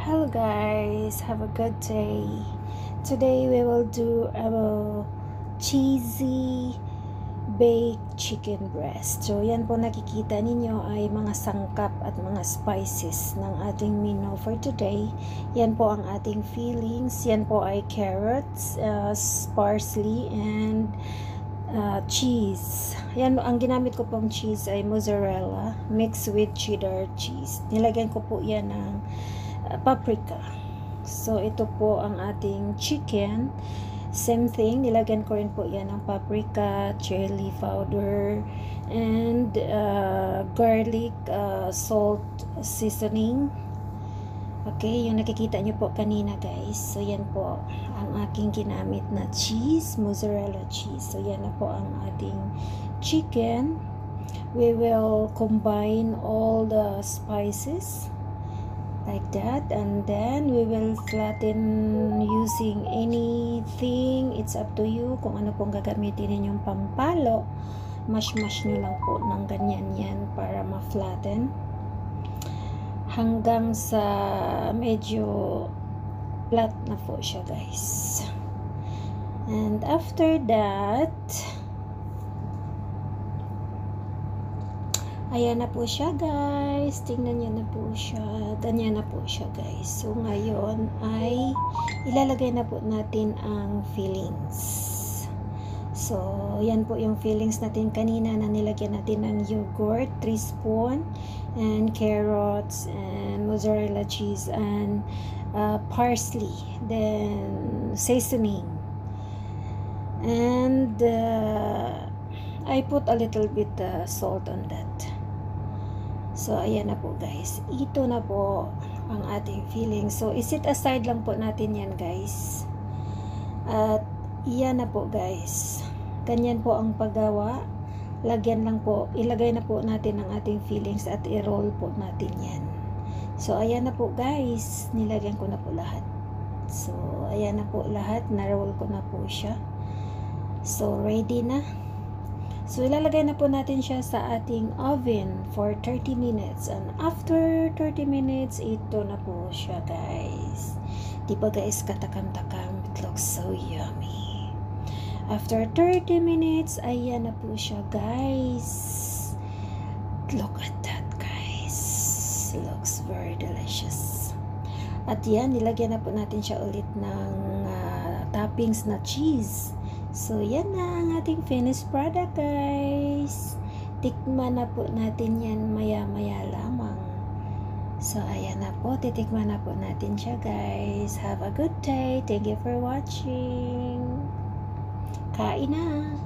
Hello guys, have a good day. Today we will do a cheesy baked chicken breast. So yan po nakikita ninyo ay mga sangkap at mga spices ng ating menu for today. Yan po ang ating fillings. Yan po ay carrots, parsley and cheese. Yan, ang ginamit ko pong cheese ay mozzarella mixed with cheddar cheese. Nilagyan ko po yan ng paprika. So ito po ang ating chicken. Same thing, nilagyan ko rin po yan ng paprika, chili powder, and garlic, salt, seasoning. Okay, yung nakikita nyo po kanina guys. So yan po ang aking ginamit na cheese, mozzarella cheese. So yan na po ang ating chicken. We will combine all the spices like that, and then we will flatten using anything. It's up to you kung ano pong gagamitin ninyong pampalo. Mash nyo lang po ng ganyan yan para ma-flatten hanggang sa medyo flat na po siya guys. And after that, ayan na po siya guys. Tingnan nyo na po siya. Ganyan na po siya guys. So ngayon ay ilalagay na po natin ang fillings. So yan po yung fillings natin kanina na nilagyan natin ng yogurt, 3 spoon, and carrots, and mozzarella cheese, and parsley, then seasoning, and I put a little bit salt on that. So ayan na po guys, ito na po ang ating filling. So isit aside lang po natin yan guys, at iyan na po guys, ganyan po ang paggawa. Lagyan lang po, ilagay na po natin ang ating fillings at i-roll po natin yan. So ayan na po guys, nilagyan ko na po lahat. So ayan na po lahat, na-roll ko na po siya. So ready na. So ilalagay na po natin siya sa ating oven for 30 minutes, and after 30 minutes ito na po siya guys. Diba guys, katakam-takam, it looks so yummy. After 30 minutes, ayan na po siya guys. Look at that guys, looks very delicious. At yan, nilagyan na po natin siya ulit ng toppings na cheese. So yan na ang ating finished product guys. Tikman na po natin yan maya-maya lamang. So ayan na po, titikman na po natin siya guys. Have a good day. Thank you for watching. Kain na!